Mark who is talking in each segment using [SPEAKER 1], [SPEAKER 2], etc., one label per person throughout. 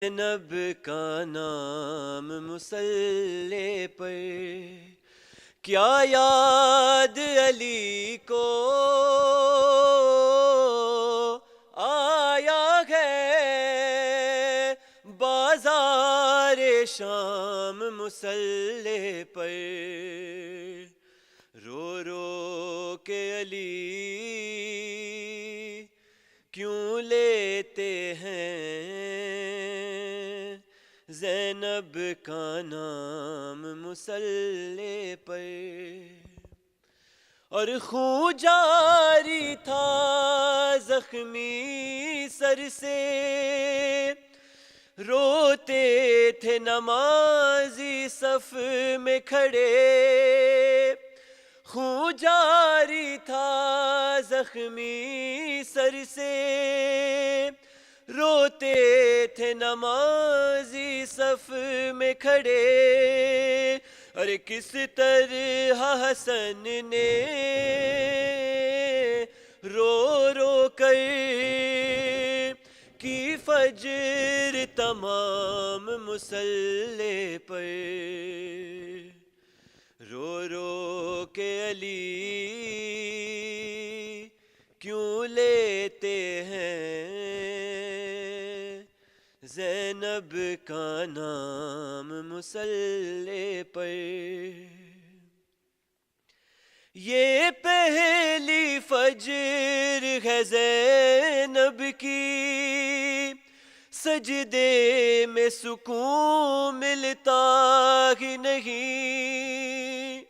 [SPEAKER 1] زینب کا نام مصلی پر کیا یاد علی کو آیا ہے بازار شام مصلی پر رو رو کے علی کیوں لیتے ہیں زینب کا نام مصلی پر اور خون جاری تھا زخمی سر سے روتے تھے نمازی صف میں کھڑے خون جاری تھا زخمی سر سے روتے تھے نمازی صف میں کھڑے ارے کس طرح حسن نے رو رو کر کی فجر تمام مصلی پر رو رو کے علی کیوں لیتے ہیں زینب کا نام مصلی پر یہ پہلی فجر ہے زینب کی سجدے میں سکون ملتا ہی نہیں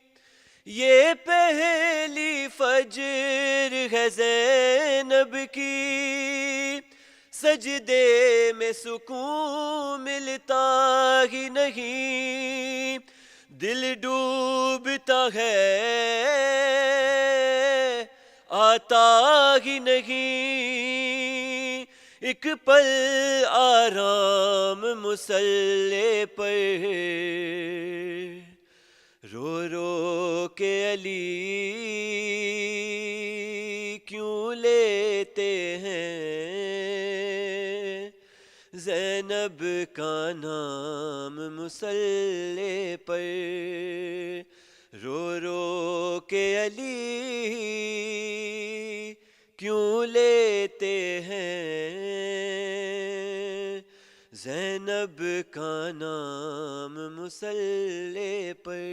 [SPEAKER 1] یہ پہلی فجر ہے زینب کی سجدے میں سکون ملتا ہی نہیں دل ڈوبتا ہے آتا ہی نہیں ایک پل آرام مصلی پر رو رو کے علی کیوں لیتے ہیں زینب کا نام مصلی پر رو رو کے علی کیوں لیتے ہیں زینب کا نام مصلی پر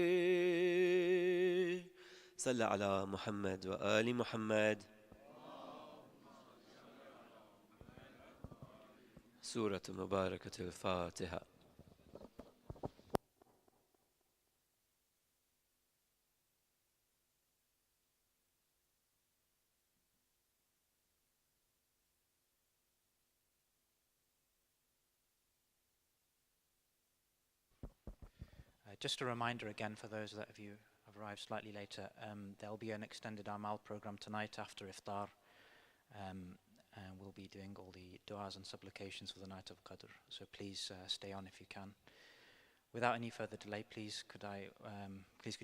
[SPEAKER 1] صلی علی محمد و آل محمد سورة مباركة الفاتحة
[SPEAKER 2] Just a reminder again for those of you who have arrived slightly later, there'll be an extended Amal program tonight after Iftar, and we'll be doing all the du'as and supplications for the night of Qadr. So please stay on if you can. Without any further delay, please could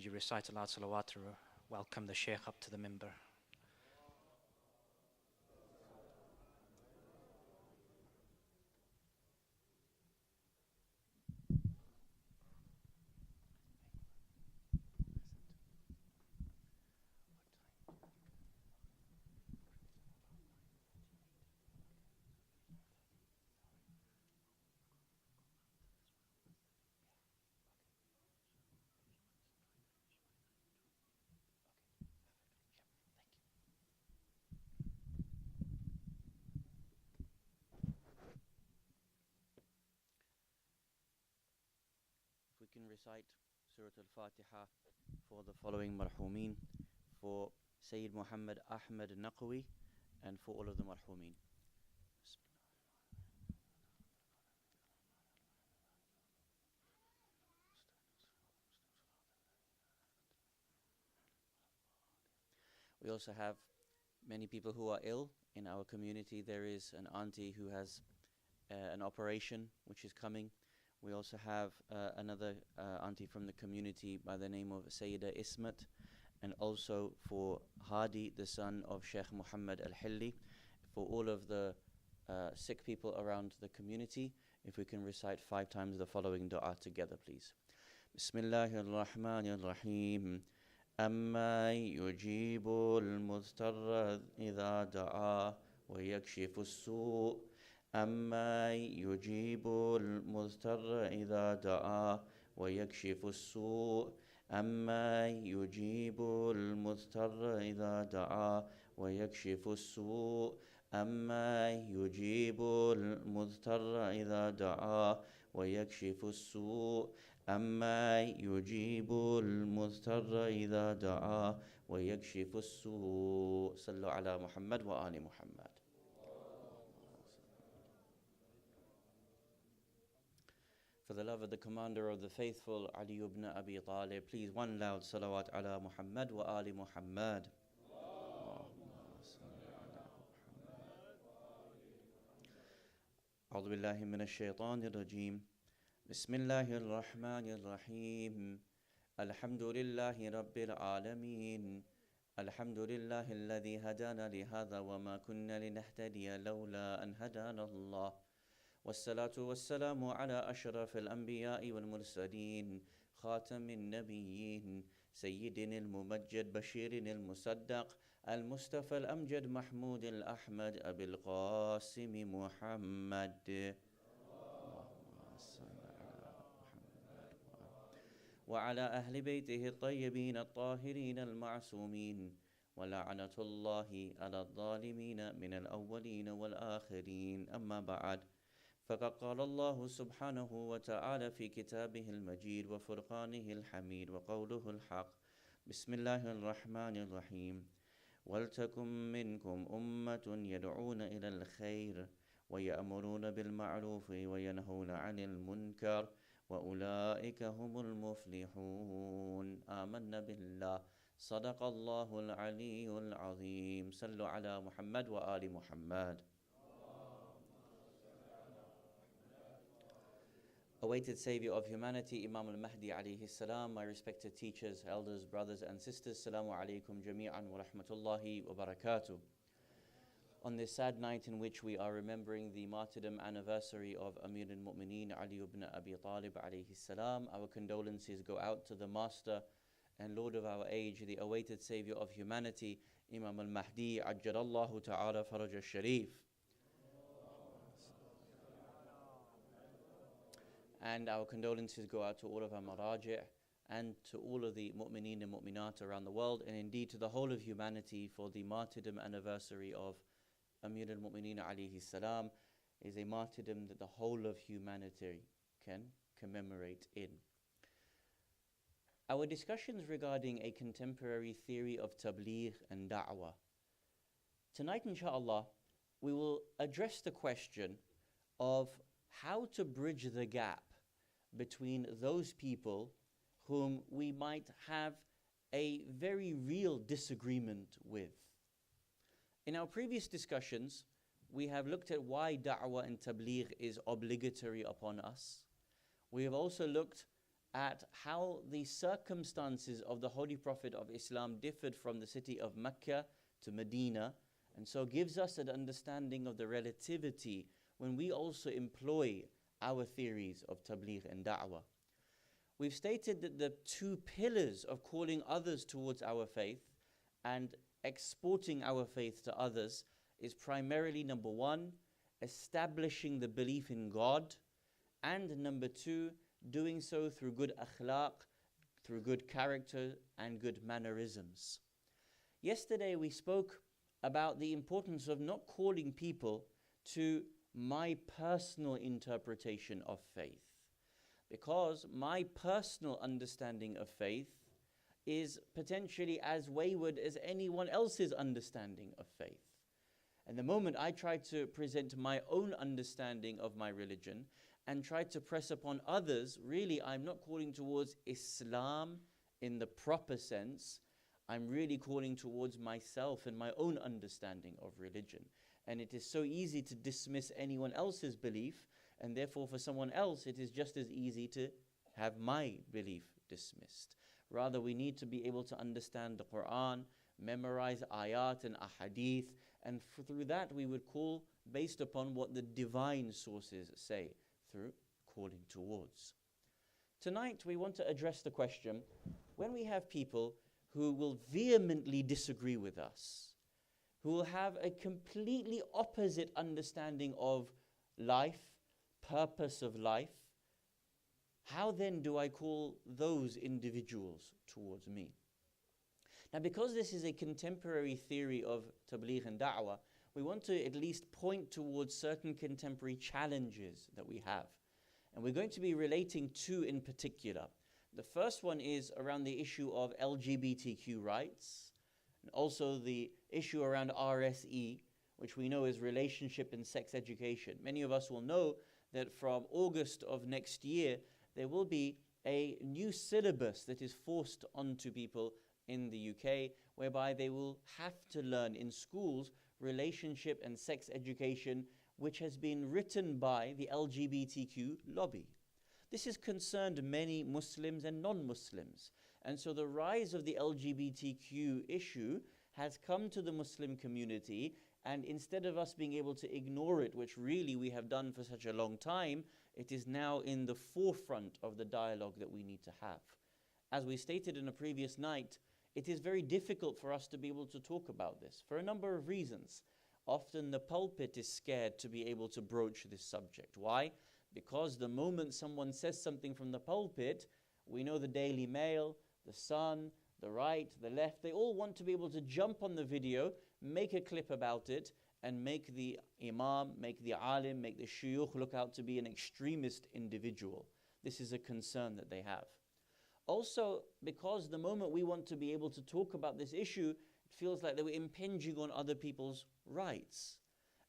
[SPEAKER 2] you recite aloud salawat to welcome the Sheikh up to the minbar.
[SPEAKER 3] We can recite Surah Al-Fatiha for the following marhumeen, for Sayyid Muhammad Ahmed Naqwi and for all of the marhumeen. We also have many people who are ill in our community. There is an auntie who has an operation which is coming. We also have another auntie from the community by the name of Sayyida Ismat, and also for Hadi, the son of Sheikh Muhammad Al-Hilli, for all of the sick people around the community. If we can recite 5 times the following dua together, please. Bismillahir Rahmanir Rahim. أما يجيب المضطر إذا دعا ويكشف السوء أما يجيب المضطر إذا دعا ويكشف السوء أما يجيب المضطر إذا دعا ويكشف السوء أما يجيب المضطر إذا دعا ويكشف السوء أما يجيب المضطر إذا دعا ويكشف السوء. صلوا على محمد وآل محمد. For the love of the commander of the faithful, Ali ibn Abi Talib, please one loud salawat ala Muhammad wa Ali Muhammad. أعوذ بالله من الشيطان الرجيم. بسم الله الرحمن الرحيم. الحمد لله رب العالمين. الحمد لله الذي هدانا لهذا وما كنا لنهتدي لولا أن هدانا الله. والصلاة والسلام على أشرف الأنبياء والمرسلين خاتم النبيين سيدنا الممجد بشير المصدق المصطفى الأمجد محمود الأحمد أبي القاسم محمد وعلى أهل بيته الطيبين الطاهرين المعصومين ولعنة الله على الظالمين من الأولين والآخرين. أما بعد، فقد قال الله سبحانه وتعالى في كتابه المجيد وفرقانه الحميد وقوله الحق. بسم الله الرحمن الرحيم. ولتكن منكم أمة يدعون إلى الخير ويأمرون بالمعروف وينهون عن المنكر وأولئك هم المفلحون. آمنا بالله. صدق الله العلي العظيم. صلوا على محمد وآل محمد. Awaited Savior of humanity, Imam al-Mahdi alayhi salam, my respected teachers, elders, brothers and sisters, Assalamu alaikum jami'an wa rahmatullahi wa barakatuh. On this sad night in which we are remembering the martyrdom anniversary of Amir al-Mu'mineen Ali ibn Abi Talib alayhi salam, our condolences go out to the Master and Lord of our age, the awaited Savior of humanity, Imam al-Mahdi, Ajjalallahu ta'ala faraj al-Sharif. And our condolences go out to all of our maraji' and to all of the mu'mineen and mu'minat around the world, and indeed to the whole of humanity, for the martyrdom anniversary of Amir al-Mu'mineen alayhi salam is a martyrdom that the whole of humanity can commemorate in. Our discussions regarding a contemporary theory of tabligh and da'wah. Tonight, inshallah, we will address the question of how to bridge the gap between those people whom we might have a very real disagreement with. In our previous discussions, we have looked at why da'wah and tabligh is obligatory upon us. We have also looked at how the circumstances of the Holy Prophet of Islam differed from the city of Mecca to Medina, and so gives us an understanding of the relativity when we also employ our theories of tabligh and da'wah. We've stated that the two pillars of calling others towards our faith and exporting our faith to others is primarily, number one, establishing the belief in God, and number two, doing so through good akhlaq, through good character and good mannerisms. Yesterday we spoke about the importance of not calling people to my personal interpretation of faith, because my personal understanding of faith is potentially as wayward as anyone else's understanding of faith. And the moment I try to present my own understanding of my religion and try to press upon others, really I'm not calling towards Islam in the proper sense. I'm really calling towards myself and my own understanding of religion. And it is so easy to dismiss anyone else's belief, and therefore for someone else it is just as easy to have my belief dismissed. Rather, we need to be able to understand the Quran, memorize ayat and ahadith, and through that we would call based upon what the divine sources say, through calling towards. Tonight we want to address the question, when we have people who will vehemently disagree with us, who will have a completely opposite understanding of life, purpose of life, how then do I call those individuals towards me? Now, because this is a contemporary theory of tabligh and da'wah, we want to at least point towards certain contemporary challenges that we have. And we're going to be relating two in particular. The first one is around the issue of LGBTQ rights, and also the issue around RSE, which we know is relationship and sex education. Many of us will know that from August of next year, there will be a new syllabus that is forced onto people in the UK, whereby they will have to learn in schools relationship and sex education, which has been written by the LGBTQ lobby. This has concerned many Muslims and non-Muslims. And so the rise of the LGBTQ issue has come to the Muslim community, and instead of us being able to ignore it, which really we have done for such a long time, it is now in the forefront of the dialogue that we need to have. As we stated in a previous night, it is very difficult for us to be able to talk about this for a number of reasons. Often the pulpit is scared to be able to broach this subject. Why? Because the moment someone says something from the pulpit, we know the Daily Mail, the Sun, the right, the left, they all want to be able to jump on the video, make a clip about it, and make the imam, make the alim, make the shuyukh look out to be an extremist individual. This is a concern that they have. Also, because the moment we want to be able to talk about this issue, it feels like that we're impinging on other people's rights.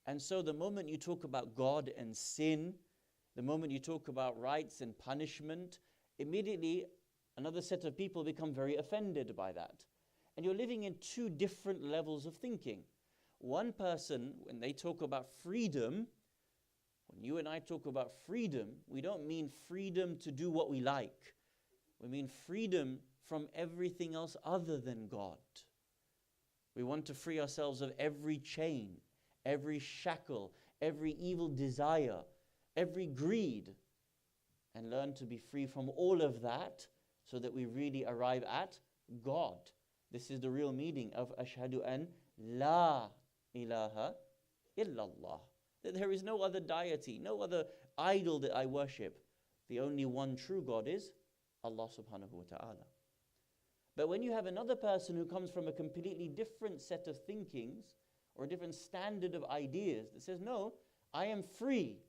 [SPEAKER 3] And so the moment you talk about God and sin, the moment you talk about rights and punishment, immediately another set of people become very offended by that. And you're living in two different levels of thinking. One person, when they talk about freedom, when you and I talk about freedom, we don't mean freedom to do what we like. We mean freedom from everything else other than God. We want to free ourselves of every chain, every shackle, every evil desire, every greed, and learn to be free from all of that so that we really arrive at God. This is the real meaning of Ashhadu an la ilaha illallah. That there is no other deity, no other idol that I worship. The only one true God is Allah subhanahu wa ta'ala. But when you have another person who comes from a completely different set of thinkings or a different standard of ideas that says, no, I am free.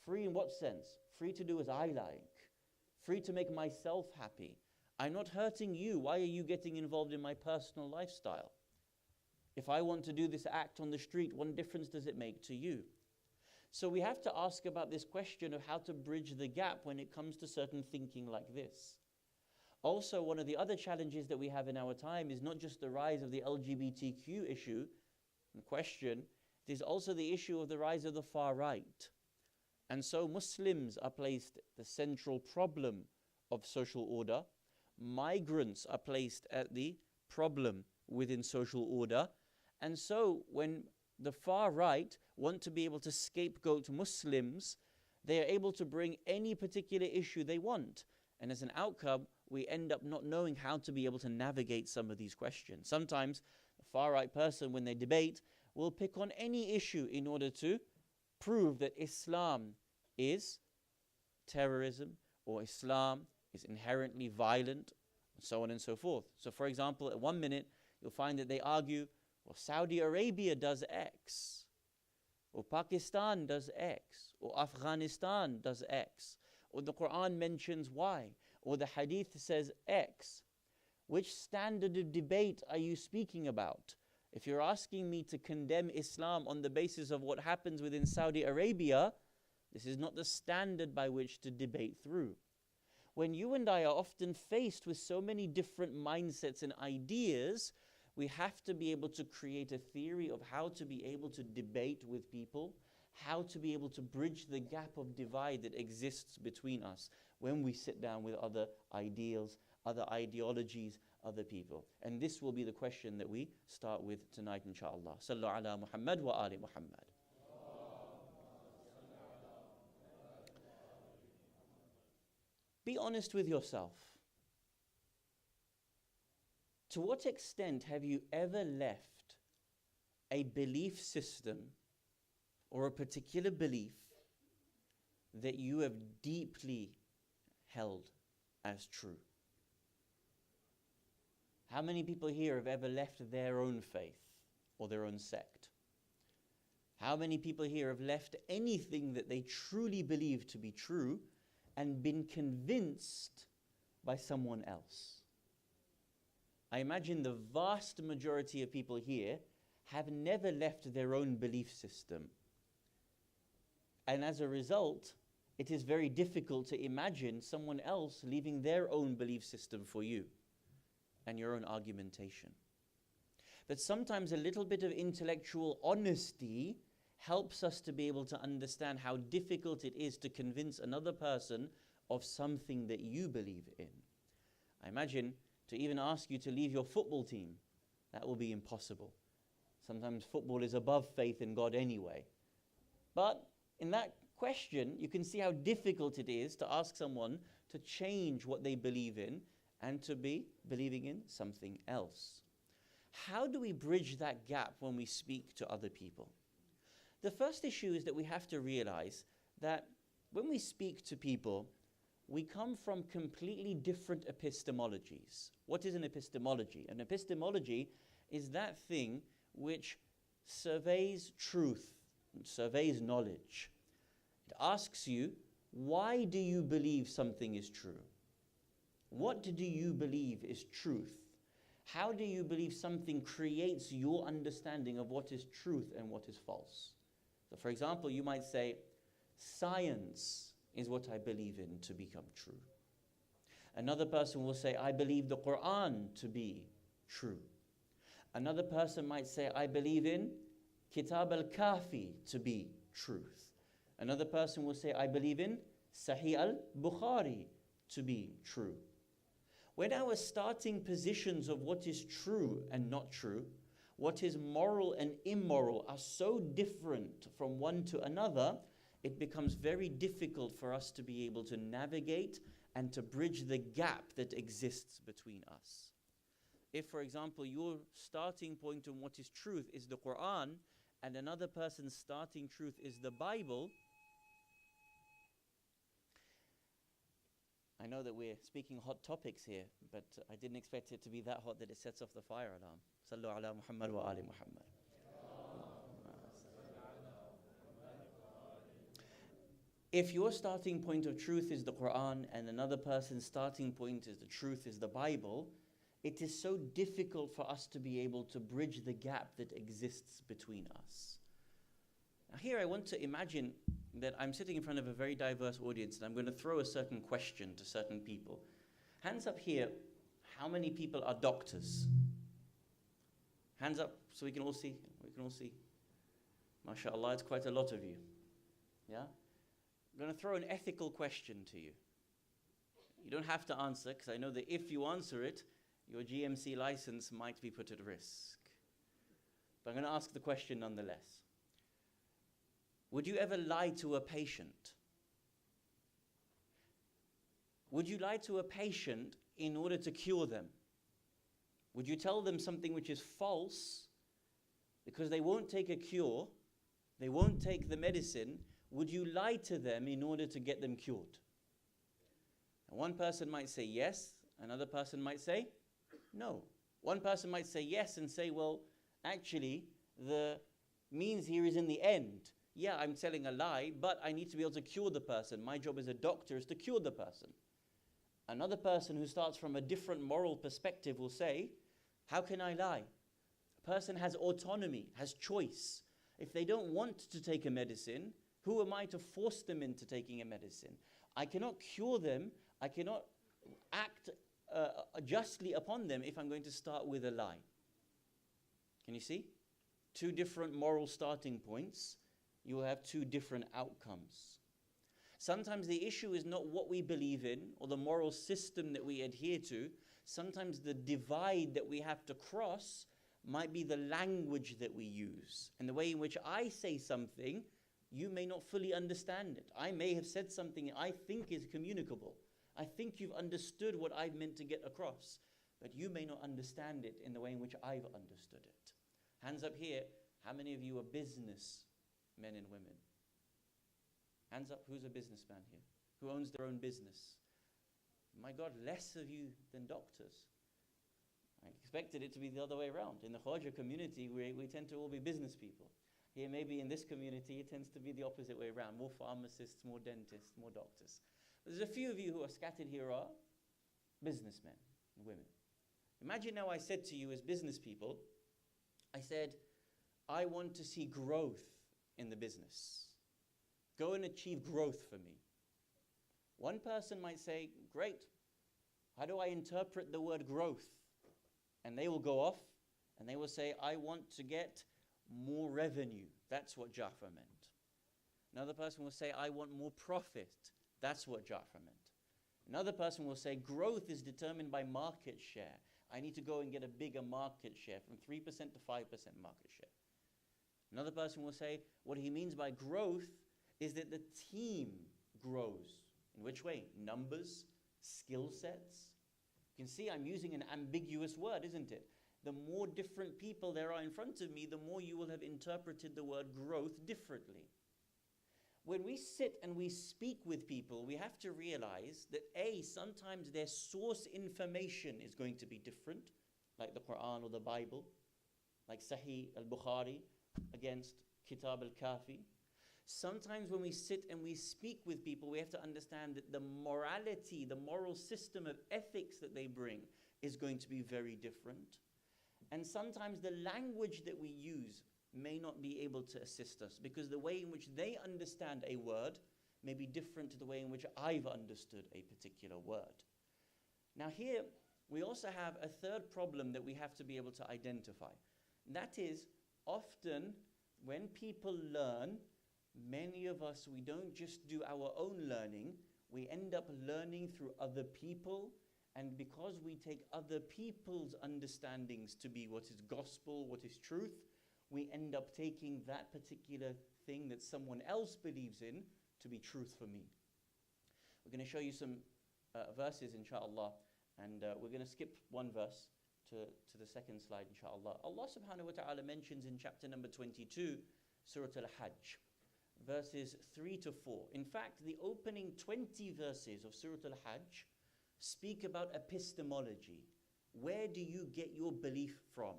[SPEAKER 3] Free in what sense? Free to do as I like. Free to make myself happy. I'm not hurting you. Why are you getting involved in my personal lifestyle? If I want to do this act on the street, what difference does it make to you? So we have to ask about this question of how to bridge the gap when it comes to certain thinking like this. Also, one of the other challenges that we have in our time is not just the rise of the LGBTQ issue in question, it is also the issue of the rise of the far right. And so Muslims are placed the central problem of social order. Migrants are placed at the problem within social order. And so when the far right want to be able to scapegoat Muslims, they are able to bring any particular issue they want. And as an outcome, we end up not knowing how to be able to navigate some of these questions. Sometimes the far right person, when they debate, will pick on any issue in order to prove that Islam is terrorism or Islam is inherently violent, and so on and so forth. So for example, at 1 minute, you'll find that they argue, well, Saudi Arabia does X, or Pakistan does X, or Afghanistan does X, or the Quran mentions Y, or the Hadith says X. Which standard of debate are you speaking about? If you're asking me to condemn Islam on the basis of what happens within Saudi Arabia, this is not the standard by which to debate through. When you and I are often faced with so many different mindsets and ideas, we have to be able to create a theory of how to be able to debate with people, how to be able to bridge the gap of divide that exists between us when we sit down with other ideals, other ideologies, other people. And this will be the question that we start with tonight, inshallah. Sallu ala Muhammad wa ali Muhammad. Be honest with yourself. To what extent have you ever left a belief system or a particular belief that you have deeply held as true? How many people here have ever left their own faith or their own sect? How many people here have left anything that they truly believe to be true and been convinced by someone else? I imagine the vast majority of people here have never left their own belief system. And as a result, it is very difficult to imagine someone else leaving their own belief system for you and your own argumentation. But sometimes a little bit of intellectual honesty helps us to be able to understand how difficult it is to convince another person of something that you believe in. I imagine to even ask you to leave your football team, that will be impossible. Sometimes football is above faith in God anyway. But in that question, you can see how difficult it is to ask someone to change what they believe in and to be believing in something else. How do we bridge that gap when we speak to other people? The first issue is that we have to realize that when we speak to people, we come from completely different epistemologies. What is an epistemology? An epistemology is that thing which surveys truth, surveys knowledge. It asks you, why do you believe something is true? What do you believe is truth? How do you believe something creates your understanding of what is truth and what is false? So for example, you might say, science is what I believe in to become true. Another person will say, I believe the Quran to be true. Another person might say, I believe in Kitab al-Kafi to be truth. Another person will say, I believe in Sahih al-Bukhari to be true. When our starting positions of what is true and not true, what is moral and immoral are so different from one to another, it becomes very difficult for us to be able to navigate and to bridge the gap that exists between us. If, for example, your starting point on what is truth is the Quran, and another person's starting truth is the Bible, I know that we're speaking hot topics here, but I didn't expect it to be that hot that it sets off the fire alarm. Sallu ala Muhammad wa ali Muhammad. If your starting point of truth is the Quran and another person's starting point is the truth is the Bible, it is so difficult for us to be able to bridge the gap that exists between us. Now here I want to imagine that I'm sitting in front of a very diverse audience and I'm going to throw a certain question to certain people. Hands up here, how many people are doctors? Hands up so we can all see. MashaAllah, it's quite a lot of you. Yeah? I'm going to throw an ethical question to you. You don't have to answer, because I know that if you answer it, your GMC license might be put at risk. But I'm going to ask the question nonetheless. Would you ever lie to a patient? Would you lie to a patient in order to cure them? Would you tell them something which is false because they won't take a cure, they won't take the medicine? Would you lie to them in order to get them cured? And one person might say yes, another person might say no. One person might say yes and say, well, actually, the means here is in the end. Yeah, I'm telling a lie, but I need to be able to cure the person. My job as a doctor is to cure the person. Another person who starts from a different moral perspective will say, how can I lie? A person has autonomy, has choice. If they don't want to take a medicine, who am I to force them into taking a medicine? I cannot cure them. I cannot act justly upon them if I'm going to start with a lie. Can you see? Two different moral starting points. You will have two different outcomes. Sometimes the issue is not what we believe in or the moral system that we adhere to. Sometimes the divide that we have to cross might be the language that we use and the way in which I say something. You may not fully understand it. I may have said something I think is communicable. I think you've understood what I've meant to get across, but you may not understand it in the way in which I've understood it. Hands up here, how many of you are business men and women? Hands up, who's a businessman here? Who owns their own business? My God, less of you than doctors. I expected it to be the other way around. In the Khawaja community, we tend to all be business people. Here, maybe in this community, it tends to be the opposite way around. More pharmacists, more dentists, more doctors. There's a few of you who are scattered here are businessmen and women. Imagine now I said to you as business people, I said, I want to see growth in the business. Go and achieve growth for me. One person might say, great, how do I interpret the word growth? And they will go off and they will say, I want to get more revenue. That's what Ja'far meant. Another person will say, I want more profit. That's what Ja'far meant. Another person will say, growth is determined by market share. I need to go and get a bigger market share, from 3% to 5% market share. Another person will say, what he means by growth is that the team grows. In which way? Numbers, skill sets. You can see I'm using an ambiguous word, isn't it? The more different people there are in front of me, the more you will have interpreted the word growth differently. When we sit and we speak with people, we have to realize that sometimes their source information is going to be different, like the Quran or the Bible, like Sahih al-Bukhari against Kitab al-Kafi. Sometimes when we sit and we speak with people, we have to understand that the morality, the moral system of ethics that they bring is going to be very different. And sometimes the language that we use may not be able to assist us, because the way in which they understand a word may be different to the way in which I've understood a particular word. Now here, we also have a third problem that we have to be able to identify. And that is, often when people learn, many of us, we don't just do our own learning, we end up learning through other people. And because we take other people's understandings to be what is gospel, what is truth, we end up taking that particular thing that someone else believes in to be truth for me. We're going to show you some verses, inshallah, and we're going to skip one verse to the second slide, inshallah. Allah subhanahu wa ta'ala mentions in chapter number 22, Surah Al-Hajj, verses 3 to 4. In fact, the opening 20 verses of Surah Al-Hajj speak about epistemology. Where do you get your belief from?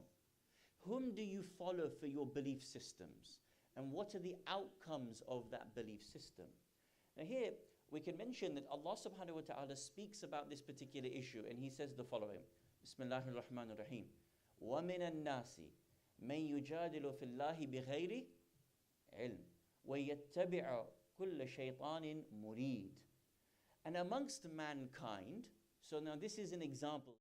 [SPEAKER 3] Whom do you follow for your belief systems? And what are the outcomes of that belief system? Now here, we can mention that Allah subhanahu wa ta'ala speaks about this particular issue, and He says the following. Bismillahir Rahmanir Rahim. وَمِنَ النَّاسِ مَن يُجَادِلُ فِي اللَّهِ بِغَيْرِ عِلْمٍ وَيَتَّبِعُ كُلَّ شَيْطَانٍ مُرِيدٍ. And amongst mankind, so now this is an example.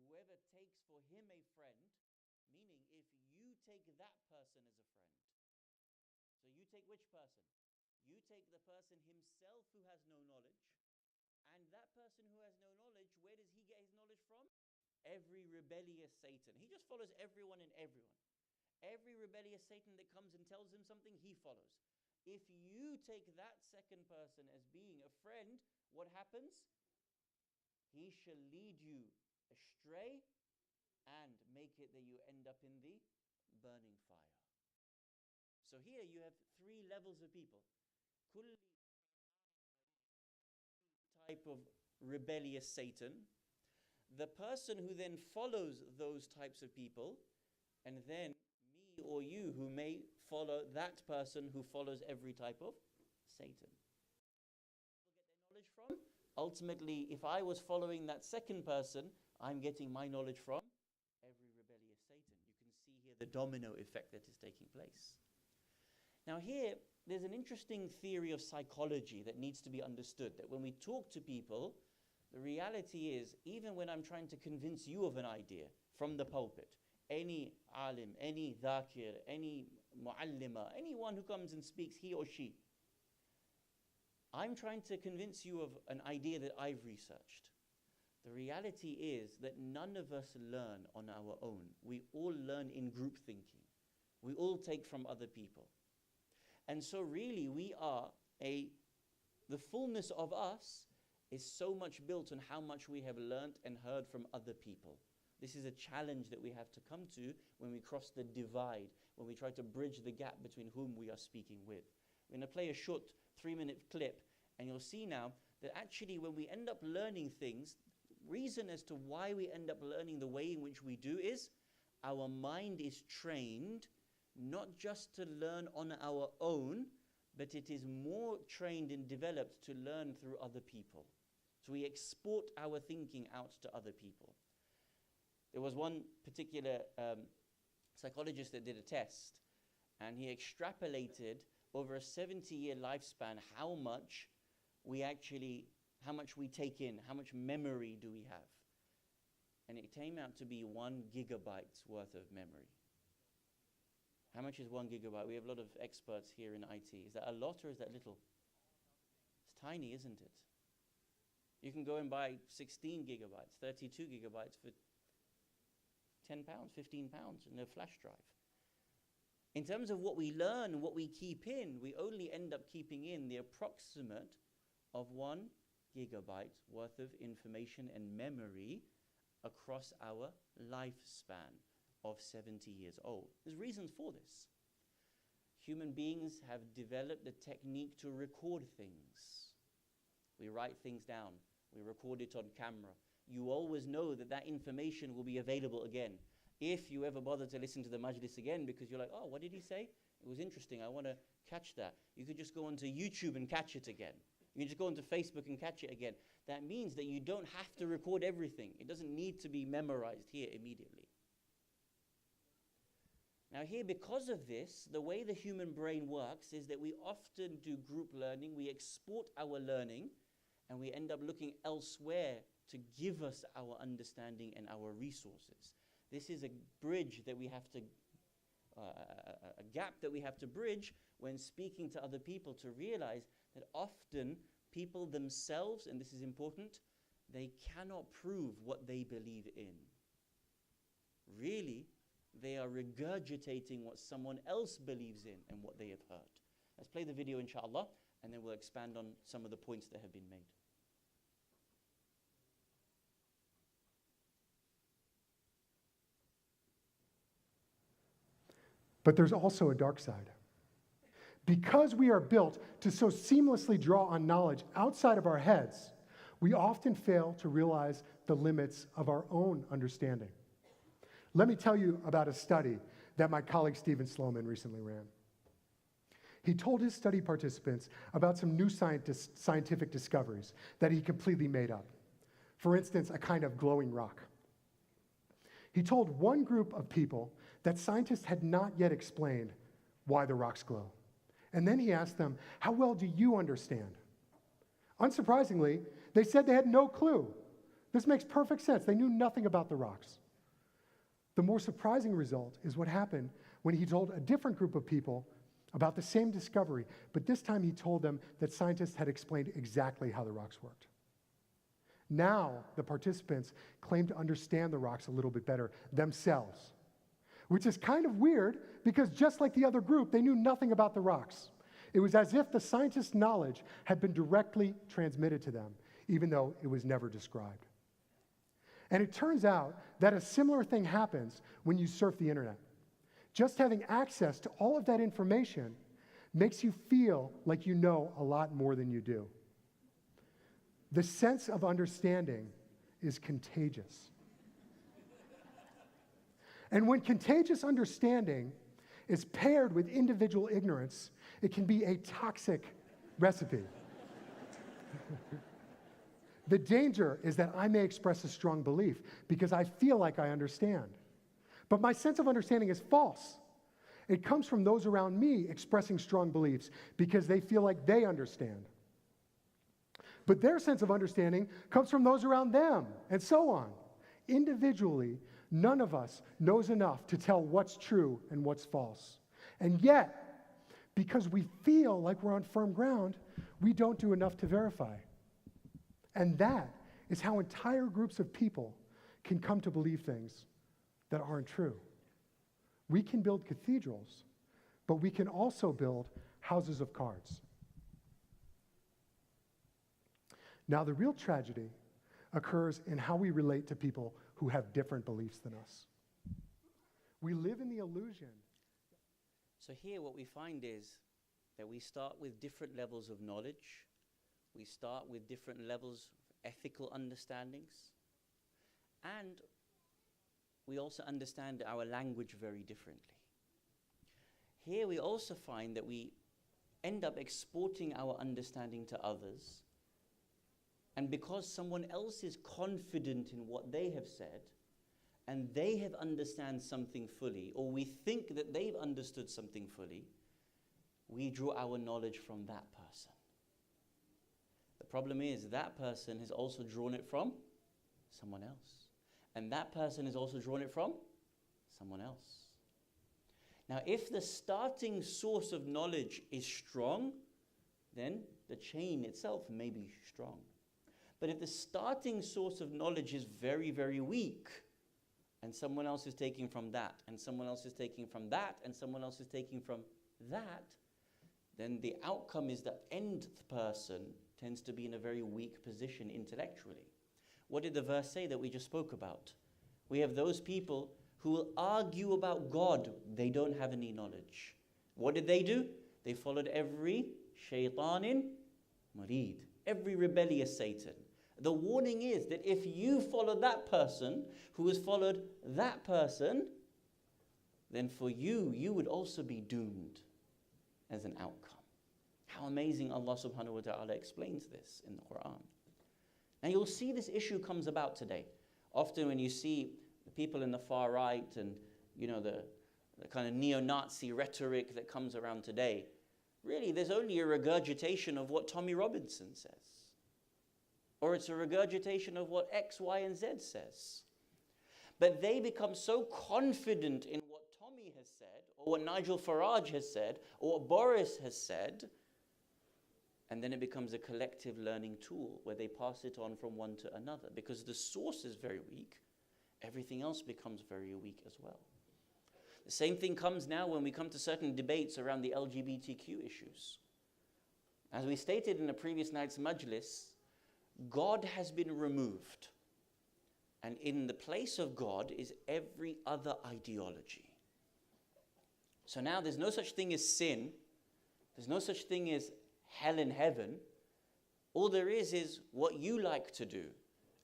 [SPEAKER 3] Whoever takes for him a friend, meaning if you take that person as a friend. So you take which person? You take the person himself who has no knowledge. And that person who has no knowledge, where does he get his knowledge from? Every rebellious Satan. He just follows everyone and everyone. Every rebellious Satan that comes and tells him something, he follows. If you take that second person as being a friend, what happens? He shall lead you astray and make it that you end up in the burning fire. So here you have three levels of people. Kulli type of rebellious Satan, the person who then follows those types of people, and then me or you who may follow that person who follows every type of Satan. People get their knowledge from. Ultimately, if I was following that second person, I'm getting my knowledge from every rebellious Satan. You can see here the domino effect that is taking place. Now here, there's an interesting theory of psychology that needs to be understood, that when we talk to people, the reality is, even when I'm trying to convince you of an idea from the pulpit, any alim, any dhakir, any muallima, anyone who comes and speaks, he or she, I'm trying to convince you of an idea that I've researched. The reality is that none of us learn on our own. We all learn in group thinking. We all take from other people. And so really the fullness of us is so much built on how much we have learnt and heard from other people. This is a challenge that we have to come to when we cross the divide, when we try to bridge the gap between whom we are speaking with. We're going to play a short 3-minute clip, and you'll see now that actually when we end up learning things, reason as to why we end up learning the way in which we do is our mind is trained not just to learn on our own, but it is more trained and developed to learn through other people. So we export our thinking out to other people. There was one particular psychologist that did a test, and he extrapolated over a 70-year lifespan how much we take in, how much memory do we have. And it came out to be 1 gigabyte worth of memory. How much is 1 gigabyte? We have a lot of experts here in IT. Is that a lot or is that little? It's tiny, isn't it? You can go and buy 16 gigabytes, 32 gigabytes for £10, £15 in a flash drive. In terms of what we learn and what we keep in, we only end up keeping in the approximate of 1 gigabyte worth of information and memory across our lifespan of 70 years old. There's reasons for this. Human beings have developed the technique to record things. We write things down. We record it on camera. You always know that that information will be available again. If you ever bother to listen to the majlis again because you're like, oh, what did he say? It was interesting. I want to catch that. You could just go onto YouTube and catch it again. You can just go onto Facebook and catch it again. That means that you don't have to record everything. It doesn't need to be memorized here immediately. Now here, because of this, the way the human brain works is that we often do group learning, we export our learning, and we end up looking elsewhere to give us our understanding and our resources. This is a bridge that we have to, a gap that we have to bridge when speaking to other people, to realize that often people themselves, and this is important, they cannot prove what they believe in. Really, they are regurgitating what someone else believes in and what they have heard. Let's play the video, inshallah, and then we'll expand on some of the points that have been made.
[SPEAKER 4] But there's also a dark side. Because we are built to so seamlessly draw on knowledge outside of our heads, we often fail to realize the limits of our own understanding. Let me tell you about a study that my colleague Stephen Sloman recently ran. He told his study participants about some new scientific discoveries that he completely made up. For instance, a kind of glowing rock. He told one group of people that scientists had not yet explained why the rocks glow. And then he asked them, how well do you understand? Unsurprisingly, they said they had no clue. This makes perfect sense. They knew nothing about the rocks. The more surprising result is what happened when he told a different group of people about the same discovery, but this time he told them that scientists had explained exactly how the rocks worked. Now, the participants claimed to understand the rocks a little bit better themselves, which is kind of weird because just like the other group, they knew nothing about the rocks. It was as if the scientists' knowledge had been directly transmitted to them, even though it was never described. And it turns out that a similar thing happens when you surf the internet. just having access to all of that information makes you feel like you know a lot more than you do. The sense of understanding is contagious. And when contagious understanding is paired with individual ignorance, it can be a toxic recipe. The danger is that I may express a strong belief because I feel like I understand. But my sense of understanding is false. It comes from those around me expressing strong beliefs because they feel like they understand. But their sense of understanding comes from those around them, and so on. Individually, none of us knows enough to tell what's true and what's false. And yet, because we feel like we're on firm ground, we don't do enough to verify. And that is how entire groups of people can come to believe things that aren't true. We can build cathedrals, but we can also build houses of cards. Now, the real tragedy occurs in how we relate to people who have different beliefs than us. We live in the illusion.
[SPEAKER 3] So here what we find is that we start with different levels of knowledge. We start with different levels of ethical understandings. And we also understand our language very differently. Here we also find that we end up exporting our understanding to others. And because someone else is confident in what they have said, and they have understand something fully, or we think that they've understood something fully, we draw our knowledge from that person. The problem is that person has also drawn it from someone else. And that person has also drawn it from someone else. Now, if the starting source of knowledge is strong, then the chain itself may be strong. But if the starting source of knowledge is very, very weak, and someone else is taking from that, and someone else is taking from that, and someone else is taking from that, then the outcome is that end person tends to be in a very weak position intellectually. What did the verse say that we just spoke about? We have those people who will argue about God. They don't have any knowledge. What did they do? They followed every shaytanin marid, every rebellious Satan. The warning is that if you follow that person who has followed that person, then for you, you would also be doomed as an outcome. How amazing Allah subhanahu wa ta'ala explains this in the Quran. And you'll see this issue comes about today. Often when you see the people in the far right and the kind of neo-Nazi rhetoric that comes around today, really there's only a regurgitation of what Tommy Robinson says. Or it's a regurgitation of what X, Y, and Z says. But they become so confident in what Tommy has said, or what Nigel Farage has said, or what Boris has said, and then it becomes a collective learning tool where they pass it on from one to another. Because the source is very weak, everything else becomes very weak as well. The same thing comes now when we come to certain debates around the LGBTQ issues. As we stated in a previous night's majlis, God has been removed. And in the place of God is every other ideology. So now there's no such thing as sin. There's no such thing as hell and heaven. All there is what you like to do.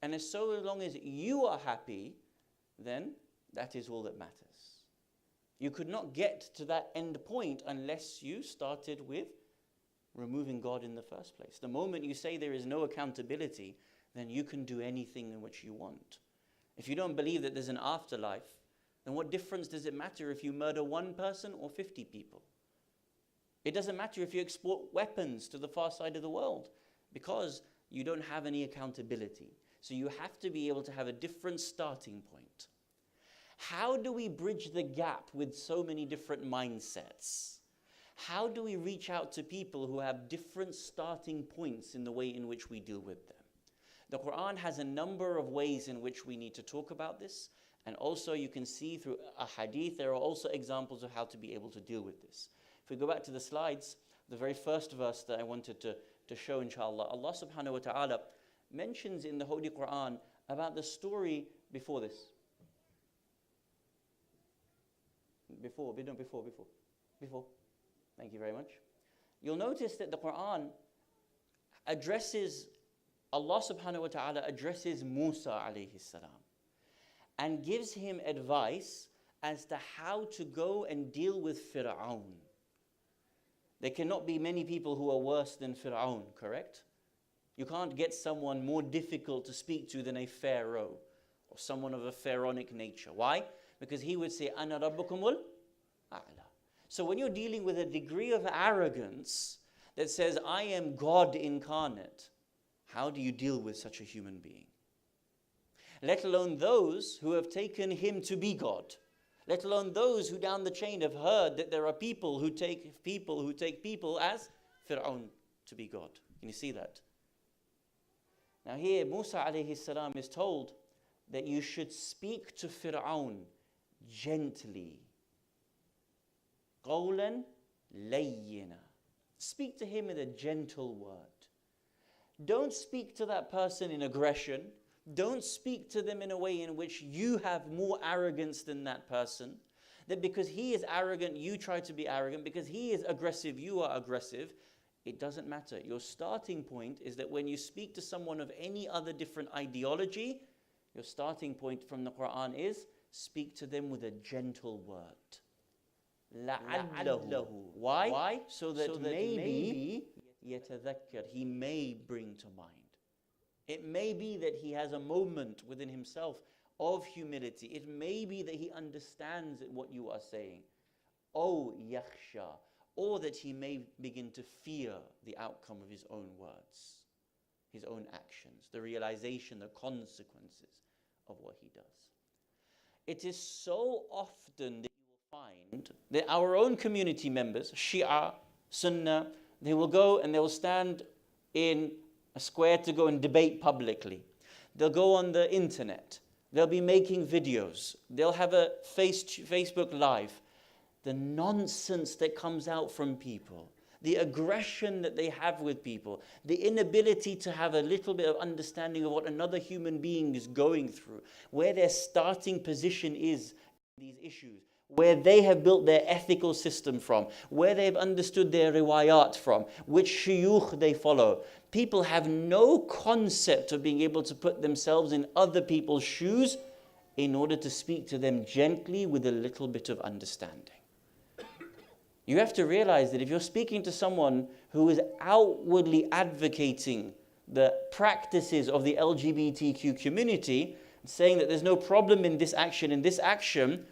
[SPEAKER 3] And as so long as you are happy, then that is all that matters. You could not get to that end point unless you started with removing God in the first place. The moment you say there is no accountability, then you can do anything in which you want. If you don't believe that there's an afterlife, then what difference does it matter if you murder one person or 50 people? It doesn't matter if you export weapons to the far side of the world, because you don't have any accountability. So you have to be able to have a different starting point. How do we bridge the gap with so many different mindsets? How do we reach out to people who have different starting points in the way in which we deal with them? The Quran has a number of ways in which we need to talk about this. And also you can see through a hadith, there are also examples of how to be able to deal with this. If we go back to the slides, the very first verse that I wanted to show, inshallah, Allah subhanahu wa ta'ala mentions in the Holy Quran about the story before this. before. Thank you very much. You'll notice that the Quran addresses, Allah subhanahu wa ta'ala addresses Musa alayhi salam and gives him advice as to how to go and deal with Fir'aun. There cannot be many people who are worse than Fir'aun, correct? You can't get someone more difficult to speak to than a pharaoh or someone of a pharaonic nature. Why? Because he would say, Ana rabbukumul a'la. So when you're dealing with a degree of arrogance that says, I am God incarnate, how do you deal with such a human being? Let alone those who have taken him to be God. Let alone those who down the chain have heard that there are people who take people as Fir'aun to be God. Can you see that? Now here Musa alayhi salam is told that you should speak to Fir'aun gently. قَوْلًا لَيِّنًا. Speak to him in a gentle word. Don't speak to that person in aggression. Don't speak to them in a way in which you have more arrogance than that person. That because he is arrogant, you try to be arrogant. Because he is aggressive, you are aggressive. It doesn't matter. Your starting point is that when you speak to someone of any other different ideology, your starting point from the Quran is speak to them with a gentle word. لَعَلَّهُ. Why? So that maybe يَتَذَكَّرْ. He may bring to mind. It may be that he has a moment within himself of humility. It may be that he understands what you are saying. Oh, yakhsha. Or that he may begin to fear the outcome of his own words, his own actions, the realization, the consequences of what he does. It is so often that you will find that our own community members, Shia, Sunnah, they will go and they will stand in a square to go and debate publicly. They'll go on the internet. They'll be making videos. They'll have a Facebook Live. The nonsense that comes out from people, the aggression that they have with people, the inability to have a little bit of understanding of what another human being is going through, where their starting position is in these issues, where they have built their ethical system from, where they've understood their riwayat from, which shuyukh they follow. People have no concept of being able to put themselves in other people's shoes in order to speak to them gently with a little bit of understanding. You have to realize that if you're speaking to someone who is outwardly advocating the practices of the LGBTQ community, saying that there's no problem in this action,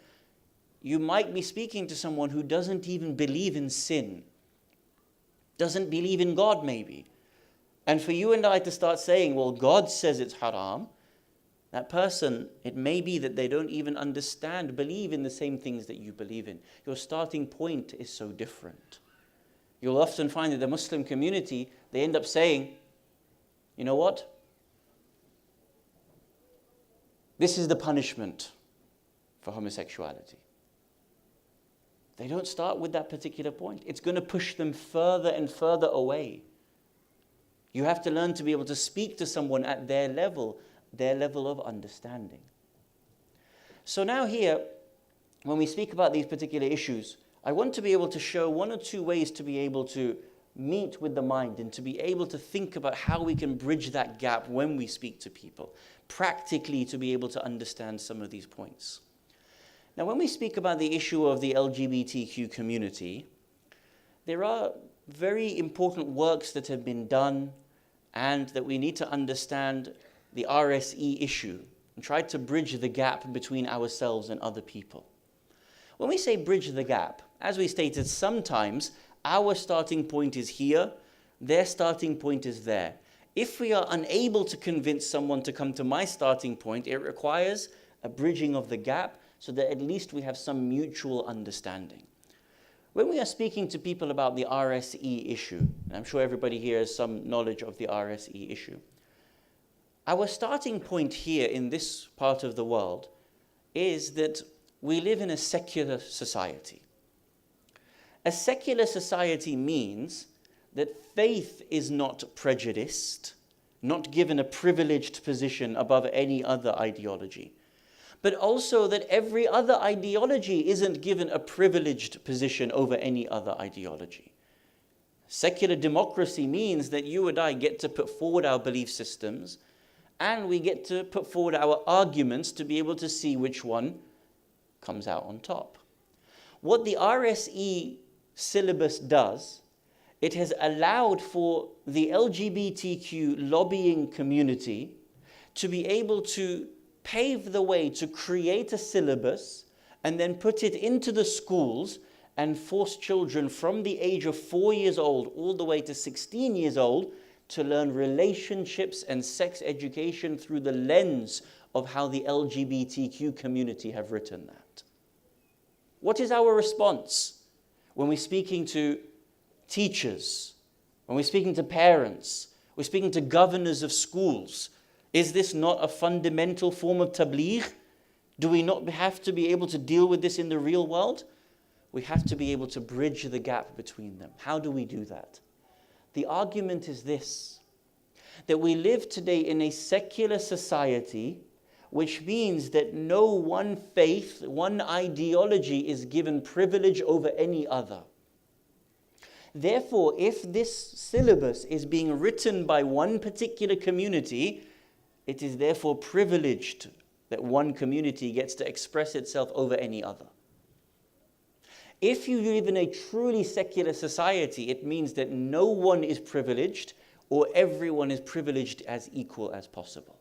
[SPEAKER 3] you might be speaking to someone who doesn't even believe in sin, doesn't believe in God maybe. And for you and I to start saying, well, God says it's haram, that person, it may be that they don't even believe in the same things that you believe in. Your starting point is so different. You'll often find that the Muslim community, they end up saying, you know what? This is the punishment for homosexuality. They don't start with that particular point. It's going to push them further and further away. You have to learn to be able to speak to someone at their level of understanding. So now here, when we speak about these particular issues, I want to be able to show one or two ways to be able to meet with the mind and to be able to think about how we can bridge that gap when we speak to people, practically to be able to understand some of these points. Now, when we speak about the issue of the LGBTQ community, there are very important works that have been done and that we need to understand the RSE issue and try to bridge the gap between ourselves and other people. When we say bridge the gap, as we stated, sometimes our starting point is here, their starting point is there. If we are unable to convince someone to come to my starting point, it requires a bridging of the gap so that at least we have some mutual understanding. When we are speaking to people about the RSE issue, and I'm sure everybody here has some knowledge of the RSE issue, our starting point here in this part of the world is that we live in a secular society. A secular society means that faith is not prejudiced, not given a privileged position above any other ideology. but also that every other ideology isn't given a privileged position over any other ideology. Secular democracy means that you and I get to put forward our belief systems, and we get to put forward our arguments to be able to see which one comes out on top. What the RSE syllabus does, it has allowed for the LGBTQ lobbying community to be able to pave the way to create a syllabus and then put it into the schools and force children from the age of 4 years old all the way to 16 years old to learn relationships and sex education through the lens of how the LGBTQ community have written that. What is our response when we're speaking to teachers, when we're speaking to parents, we're speaking to governors of schools? Is this not a fundamental form of tabligh? Do we not have to be able to deal with this in the real world? We have to be able to bridge the gap between them. How do we do that? The argument is this, that we live today in a secular society, which means that no one faith, one ideology is given privilege over any other. Therefore, if this syllabus is being written by one particular community, it is therefore privileged that one community gets to express itself over any other. If you live in a truly secular society, it means that no one is privileged or everyone is privileged as equal as possible.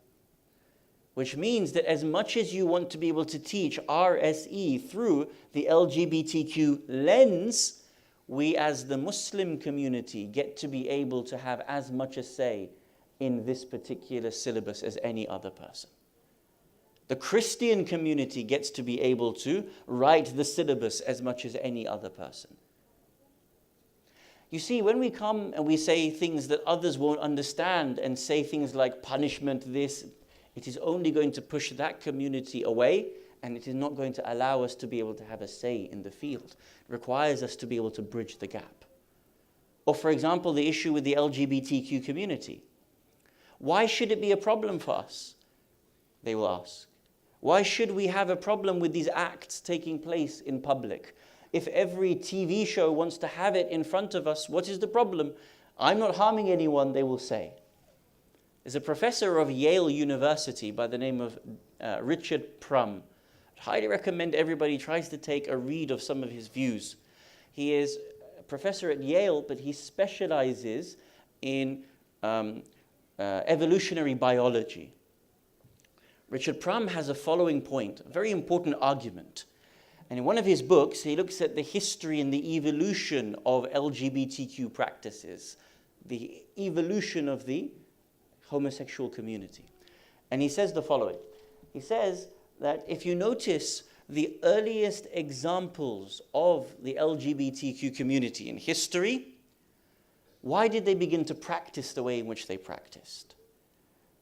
[SPEAKER 3] Which means that as much as you want to be able to teach RSE through the LGBTQ lens, we as the Muslim community get to be able to have as much a say in this particular syllabus as any other person. The Christian community gets to be able to write the syllabus as much as any other person. You see, when we come and we say things that others won't understand and say things like punishment, this, it is only going to push that community away, and it is not going to allow us to be able to have a say in the field. It requires us to be able to bridge the gap. Or for example, the issue with the LGBTQ community. Why should it be a problem for us? They will ask. Why should we have a problem with these acts taking place in public? If every TV show wants to have it in front of us, what is the problem? I'm not harming anyone, they will say. There's a professor of Yale University by the name of Richard Prum. I'd highly recommend everybody tries to take a read of some of his views. He is a professor at Yale, but he specializes in evolutionary biology. Richard Prum has a following point, a very important argument. And in one of his books, he looks at the history and the evolution of LGBTQ practices, the evolution of the homosexual community. And he says the following. He says that if you notice the earliest examples of the LGBTQ community in history, why did they begin to practice the way in which they practiced?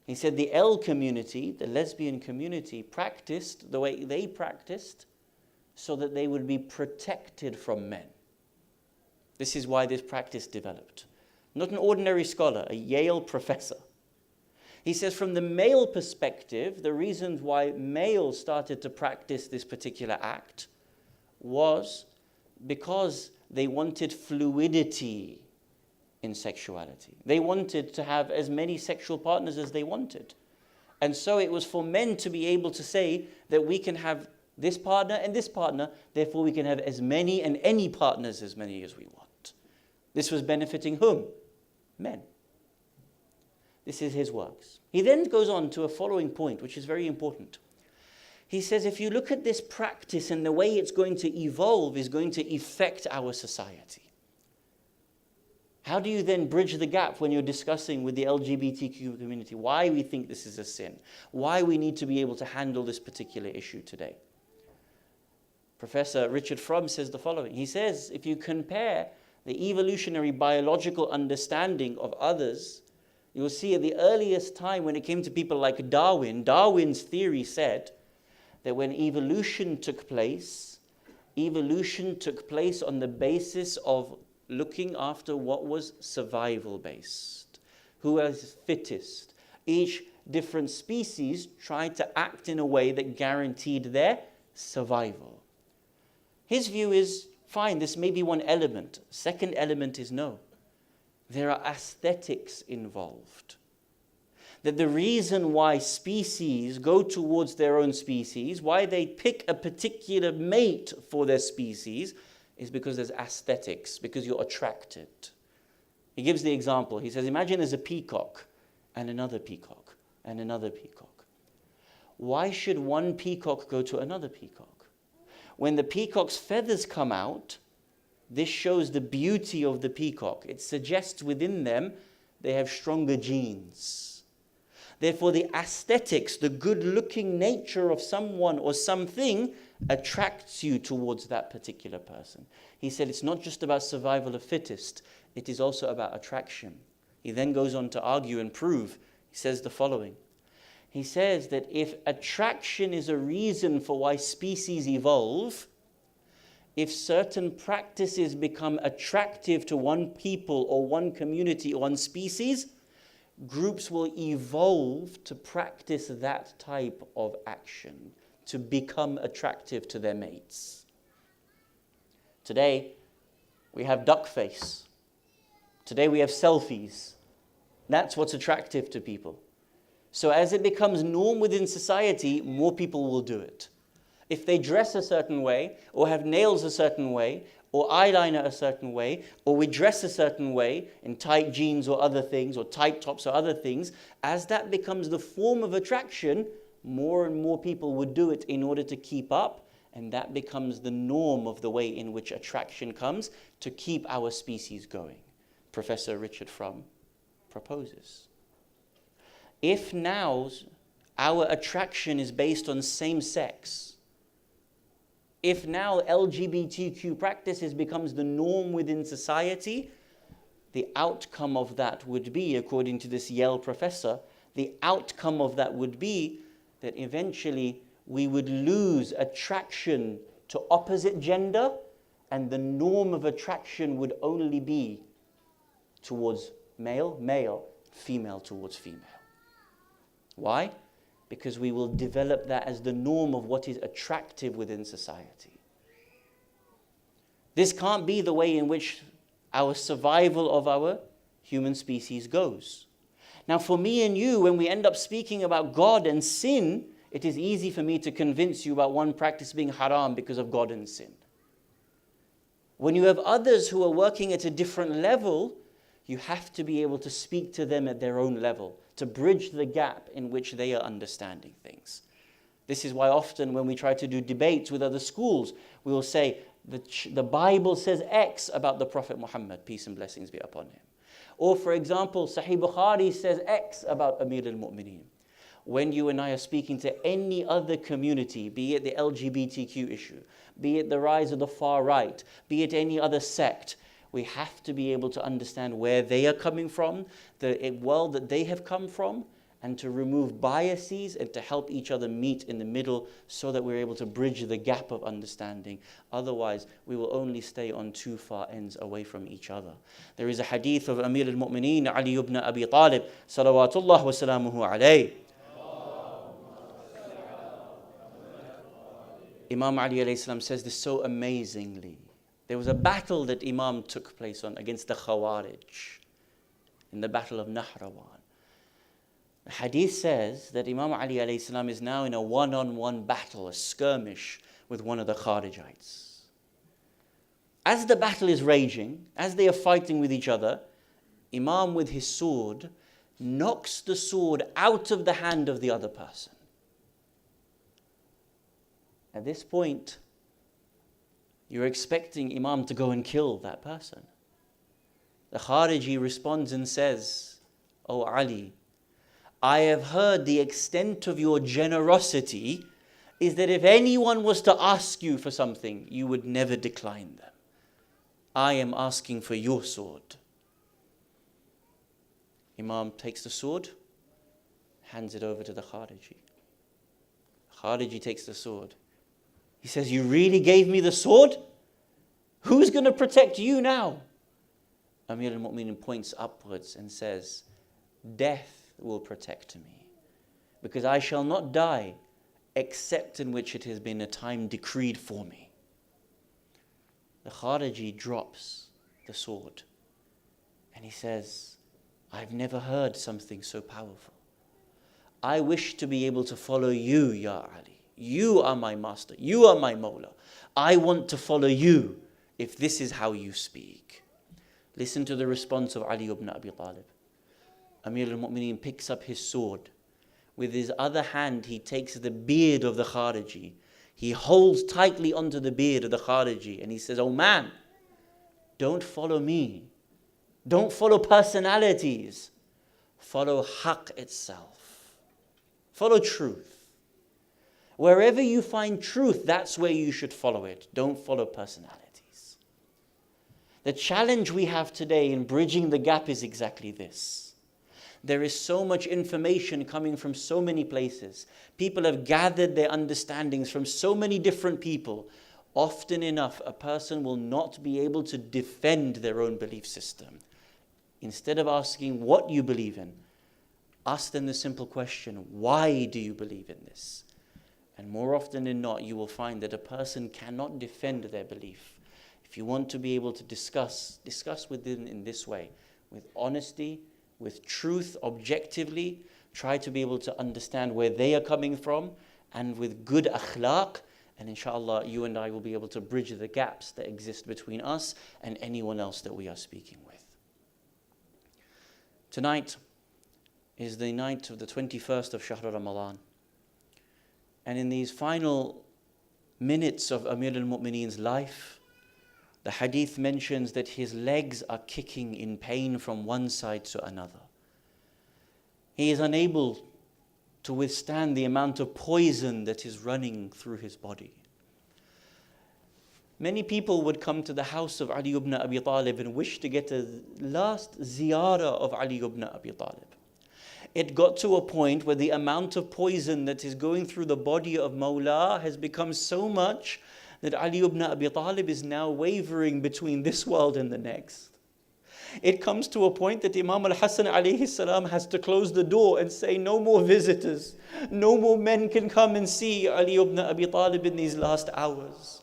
[SPEAKER 3] He said the L community, the lesbian community, practiced the way they practiced so that they would be protected from men. This is why this practice developed. Not an ordinary scholar, a Yale professor. He says from the male perspective, the reasons why males started to practice this particular act was because they wanted fluidity in sexuality. They wanted to have as many sexual partners as they wanted. And so it was for men to be able to say that we can have this partner and this partner, therefore we can have as many and any partners as many as we want. This was benefiting whom? Men. This is his works. He then goes on to a following point, which is very important. He says, if you look at this practice and the way it's going to evolve is going to affect our society. How do you then bridge the gap when you're discussing with the LGBTQ community why we think this is a sin, why we need to be able to handle this particular issue today? Professor Richard Fromm says the following. He says, if you compare the evolutionary biological understanding of others, you'll see at the earliest time when it came to people like Darwin, Darwin's theory said that when evolution took place on the basis of looking after what was survival based, who was fittest. Each different species tried to act in a way that guaranteed their survival. His view is, fine, this may be one element. Second element is no. There are aesthetics involved. That the reason why species go towards their own species, why they pick a particular mate for their species, is because there's aesthetics, because you're attracted. He gives the example. He says, imagine there's a peacock and another peacock and another peacock. Why should one peacock go to another peacock? When the peacock's feathers come out, this shows the beauty of the peacock. It suggests within them they have stronger genes. Therefore, the aesthetics, the good-looking nature of someone or something attracts you towards that particular person. He said it's not just about survival of fittest, it is also about attraction. He then goes on to argue and prove. He says the following. He says that if attraction is a reason for why species evolve, if certain practices become attractive to one people or one community or one species, groups will evolve to practice that type of action, to become attractive to their mates. Today, we have duck face. Today, we have selfies. That's what's attractive to people. So as it becomes norm within society, more people will do it. If they dress a certain way, or have nails a certain way, or eyeliner a certain way, or we dress a certain way in tight jeans or other things, or tight tops or other things, as that becomes the form of attraction, more and more people would do it in order to keep up, and that becomes the norm of the way in which attraction comes to keep our species going. Professor Richard Fromm proposes. If now our attraction is based on same sex, if now LGBTQ practices becomes the norm within society, the outcome of that would be, according to this Yale professor, the outcome of that would be that eventually we would lose attraction to opposite gender, and the norm of attraction would only be towards male, male, female towards female. Why? Because we will develop that as the norm of what is attractive within society. This can't be the way in which our survival of our human species goes. Now, for me and you, when we end up speaking about God and sin, it is easy for me to convince you about one practice being haram because of God and sin. When you have others who are working at a different level, you have to be able to speak to them at their own level, to bridge the gap in which they are understanding things. This is why often when we try to do debates with other schools, we will say, the Bible says X about the Prophet Muhammad, peace and blessings be upon him. Or for example, Sahih Bukhari says X about Amir al-Mu'mineen. When you and I are speaking to any other community, be it the LGBTQ issue, be it the rise of the far right, be it any other sect, we have to be able to understand where they are coming from, the world that they have come from, and to remove biases and to help each other meet in the middle so that we're able to bridge the gap of understanding. Otherwise, we will only stay on two far ends away from each other. There is a hadith of Amir al-Mu'mineen, Ali ibn Abi Talib, salawatullah wa salamuhu alayh. Imam Ali alayhi salam says this so amazingly. There was a battle that Imam took place on against the Khawarij in the Battle of Nahrawan. The hadith says that Imam Ali alayhi salam is now in a one-on-one battle, a skirmish with one of the Kharijites. As the battle is raging, as they are fighting with each other, Imam with his sword knocks the sword out of the hand of the other person. At this point, you're expecting Imam to go and kill that person. The Khariji responds and says, "O Ali, I have heard the extent of your generosity is that if anyone was to ask you for something, you would never decline them. I am asking for your sword." Imam takes the sword, hands it over to the Khariji. Khariji takes the sword. He says, "You really gave me the sword? Who's going to protect you now?" Amir al-Mu'mineen points upwards and says, "Death will protect me. because I shall not die except in which it has been a time decreed for me. The Khariji drops the sword and he says, I've never heard something so powerful. I wish to be able to follow you, Ya Ali. You are my master. You are my Mawla. I want to follow you if this is how you speak. Listen to the response of Ali ibn Abi Talib. Amir al-Mu'mineen picks up his sword. With his other hand, he takes the beard of the Khariji. He holds tightly onto the beard of the Khariji and he says, oh man, don't follow me. Don't follow personalities. Follow haqq itself. Follow truth. Wherever you find truth, that's where you should follow it. Don't follow personalities. The challenge we have today in bridging the gap is exactly this. There is so much information coming from so many places. People have gathered their understandings from so many different people. Often enough, a person will not be able to defend their own belief system. Instead of asking what you believe in, ask them the simple question, why do you believe in this? And more often than not, you will find that a person cannot defend their belief. If you want to be able to discuss with them in this way, with honesty, with truth, objectively, try to be able to understand where they are coming from, and with good akhlaq, and inshallah, you and I will be able to bridge the gaps that exist between us and anyone else that we are speaking with. Tonight is the night of the 21st of Shahr Ramadan. And in these final minutes of Amir al-Mu'mineen's life, the hadith mentions that his legs are kicking in pain from one side to another. He is unable to withstand the amount of poison that is running through his body. Many people would come to the house of Ali ibn Abi Talib and wish to get a last ziyarah of Ali ibn Abi Talib. It got to a point where the amount of poison that is going through the body of Mawla has become so much that Ali ibn Abi Talib is now wavering between this world and the next. It comes to a point that Imam al-Hasan alayhi salam has to close the door and say, no more visitors. No more men can come and see Ali ibn Abi Talib in these last hours.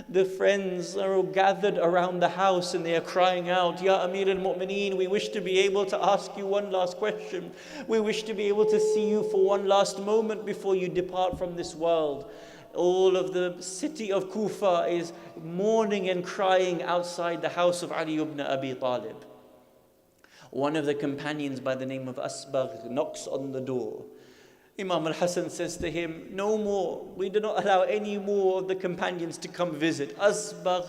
[SPEAKER 3] The friends are all gathered around the house and they are crying out, Ya Amir al-Mu'mineen, we wish to be able to ask you one last question. We wish to be able to see you for one last moment before you depart from this world. All of the city of Kufa is mourning and crying outside the house of Ali ibn Abi Talib. One of the companions by the name of Asbagh knocks on the door. Imam al-Hasan says to him, no more. We do not allow any more of the companions to come visit. Asbagh,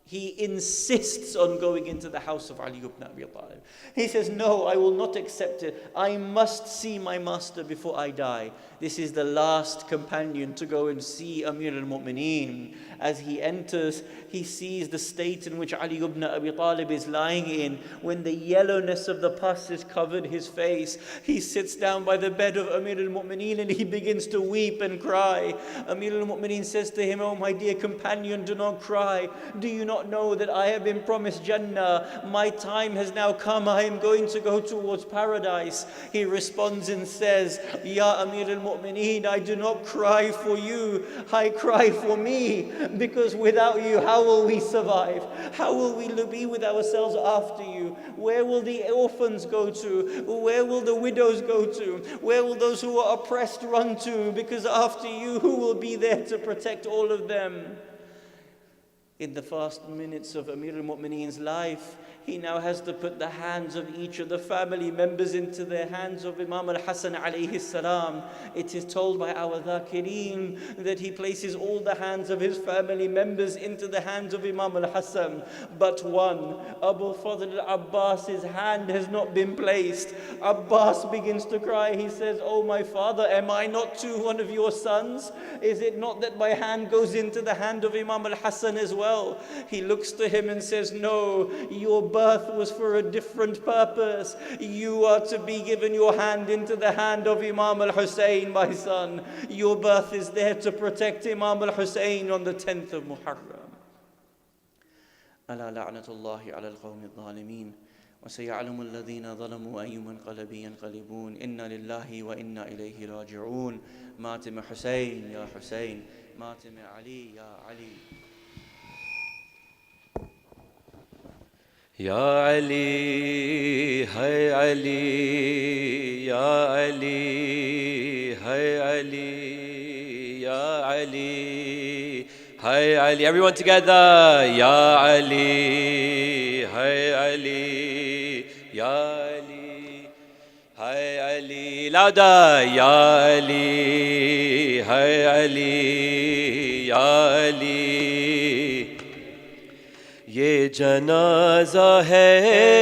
[SPEAKER 3] he insists on going into the house of Ali ibn Abi Talib. He says, no, I will not accept it. I must see my master before I die. This is the last companion to go and see Amir al-Mu'mineen. As he enters, he sees the state in which Ali ibn Abi Talib is lying in. When the yellowness of the pus has covered his face, he sits down by the bed of Amir al-Mu'mineen and he begins to weep and cry. Amir al-Mu'mineen says to him, oh my dear companion, do not cry. Do you not know that I have been promised Jannah? My time has now come. I am going to go towards paradise. He responds and says, Ya Amir al-Mu'mineen, I do not cry for you. I cry for me. Because without you, how will we survive? How will we be with ourselves after you? Where will the orphans go to? Where will the widows go to? Where will those who are oppressed run to? Because after you, who will be there to protect all of them? In the first minutes of Amir al-Mu'mineen's life, he now has to put the hands of each of the family members into the hands of Imam al-Hasan alayhi salam. It is told by our dhakireen that he places all the hands of his family members into the hands of Imam al-Hasan. But one, Abu Fadl al-Abbas's hand has not been placed. Abbas begins to cry. He says, oh my father, am I not too one of your sons? Is it not that my hand goes into the hand of Imam al-Hasan as well? He looks to him and says, no, your birth was for a different purpose. You are to be given your hand into the hand of Imam al-Hussein, my son. Your birth is there to protect Imam al-Hussein on the 10th of Muharram. Ala la'natullahi ala al-qawmi al-zalimeen. وسيعلم الذين ظلموا أي منقلب ينقلبون إنا لله وإنا إليه راجعون ماتم حسين يا حسين ماتم علي يا علي
[SPEAKER 1] يا علي هاي علي يا علي هاي علي يا علي هاي علي. Everyone together. يا علي هاي علي يا علي هاي علي. Louder. يا علي هاي علي يا علي. یہ جنازہ ہے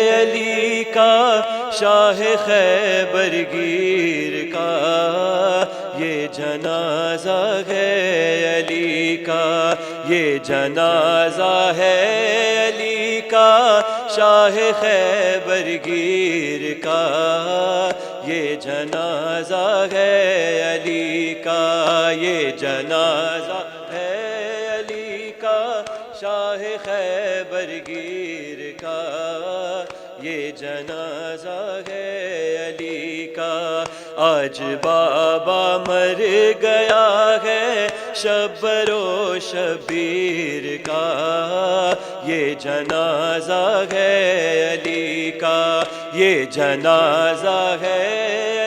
[SPEAKER 1] علی کا شاہ خیبر گیر کا. یہ جنازہ ہے علی کا. یہ جنازہ ہے علی کا شاہ خیبر گیر کا. یہ جنازہ ہے علی کا. یہ جنازہ ہے علی کا شاہ خیبر گیر کا. یہ جنازہ ہے علی کا. آج بابا مر گیا ہے شبر و شبیر کا. یہ جنازہ ہے علی کا. یہ جنازہ ہے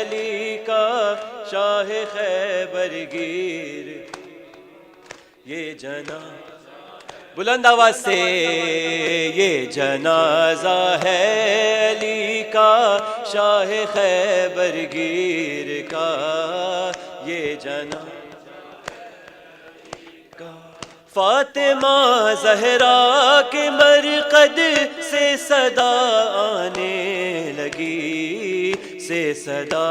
[SPEAKER 1] علی کا شاہ خیبر گیر. یہ جنازہ بلند آواز سے. یہ جنازہ ہے علی کا شاہ خیبر گیر کا. یہ جنازہ کا فاطمہ زہرا کے مرقد سے صدا آنے لگی. سے صدا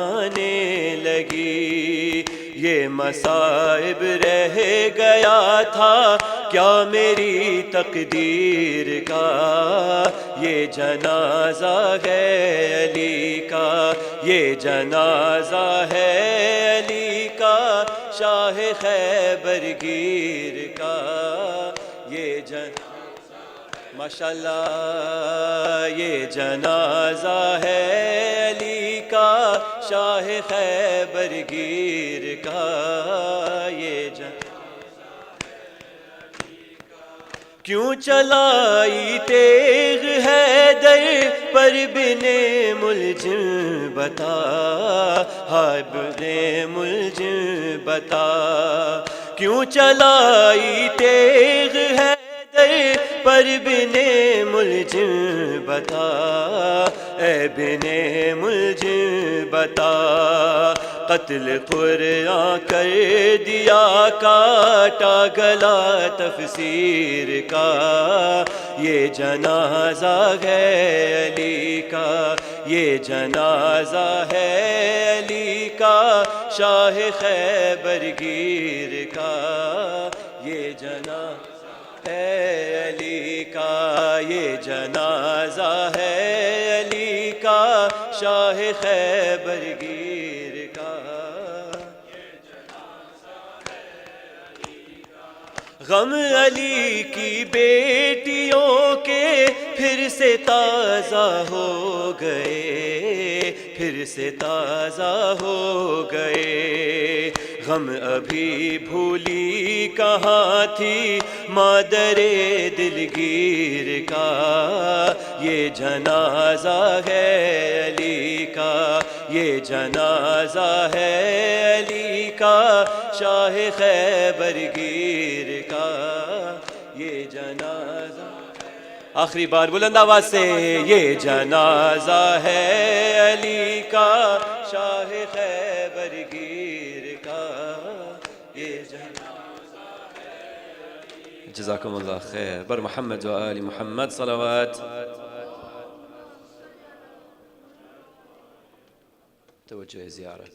[SPEAKER 1] آنے لگی. یہ مصائب رہ گیا تھا کیا میری تقدیر کا. یہ جنازہ ہے علی کا. یہ جنازہ ہے علی کا شاہ خیبر گیر کا. یہ ماشاءاللہ. یہ جنازہ ہے علی کا شاہ خیبر گیر کا. یہ کیوں چلائی تیغ حیدر پر بن ملجم بتا. ہائے بن ملجم بتا. کیوں چلائی تیغ حیدر پر بن ملجم بتا. اے بن ملجم بتا. قتل قرآن کر دیا کاٹا گلا تفسیر کا. یہ جنازہ ہے علی کا. یہ جنازہ ہے علی کا شاہ خیبر گیر کا. یہ جنازہ ہے علی کا. یہ جنازہ ہے علی کا شاہ خیبر گیر کا. غم علی کی بیٹیوں کے پھر سے تازہ ہو گئے. پھر سے تازہ ہو گئے. غم ابھی بھولی کہاں تھی مادر دلگیر کا. یہ جنازہ ہے علی کا. یہ جنازہ ہے علی کا شاہ خیبر گیر کا. یہ جنازہ آخری بار بلند آواز سے. یہ جنازہ ہے علی کا شاہ خیبر گیر کا. یہ جنازہ ہے. جزاکم اللہ خیر. بر محمد و آل محمد صلوات. توجہ زیارہ.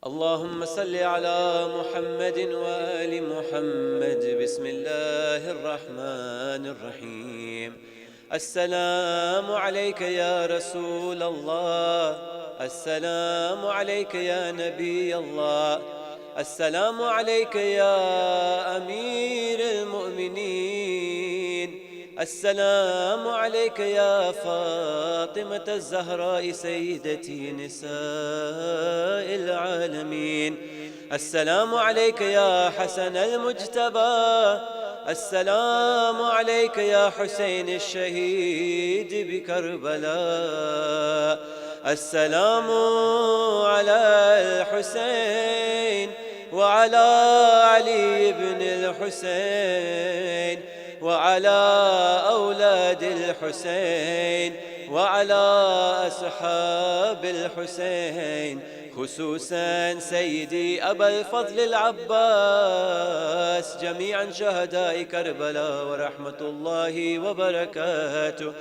[SPEAKER 1] اللهم صل على محمد وآل محمد. بسم الله الرحمن الرحيم. السلام عليك يا رسول الله. السلام عليك يا نبي الله. السلام عليك يا أمير المؤمنين. السلام عليك يا فاطمة الزهراء سيدتي نساء العالمين. السلام عليك يا حسن المجتبى. السلام عليك يا حسين الشهيد بكربلاء. السلام على الحسين وعلى علي بن الحسين وعلى أولاد الحسين وعلى أصحاب الحسين، خصوصا سيدي أبا الفضل العباس، جميعا شهداء كربلاء ورحمة الله وبركاته.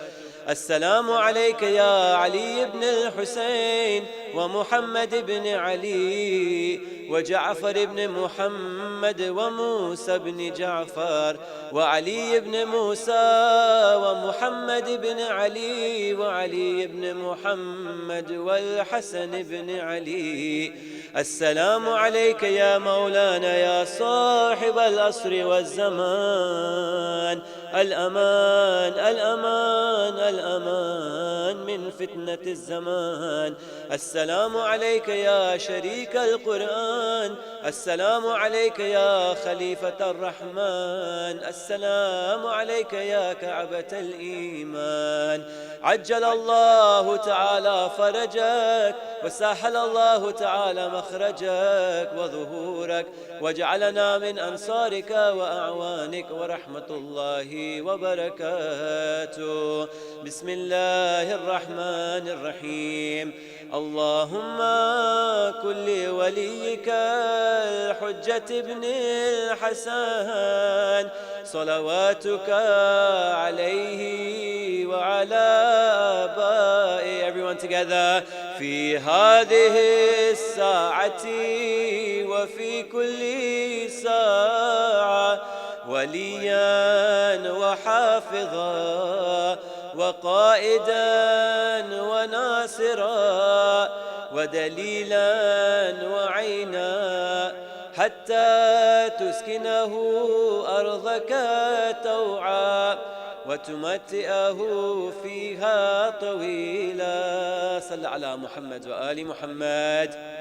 [SPEAKER 1] السلام عليك يا علي بن الحسين ومحمد بن علي وجعفر بن محمد وموسى بن جعفر وعلي بن موسى ومحمد بن علي وعلي بن محمد والحسن بن علي. السلام عليك يا مولانا يا صاحب العصر والزمان، الأمان الأمان الأمان من فتنة الزمان. السلام عليك يا شريك القرآن. السلام عليك يا خليفة الرحمن. السلام عليك يا كعبة الإيمان. عجل الله تعالى فرجك وسهل الله تعالى مخرجك وظهورك، وجعلنا من أنصارك وأعوانك ولرحمة الله وبركاته. بسم الله الرحمن الرحيم. اللهم كن لوليك الحجة ابن الحسن صلواتك عليه وعلى آبائه. Everyone together. في هذه الساعة وفي كل ساعة وليا وحافظا وقائدا وناصرا ودليلا وعينا، حتى تسكنه أرضك توعا وتمتئه فيها طويلا. صل على محمد وآل محمد.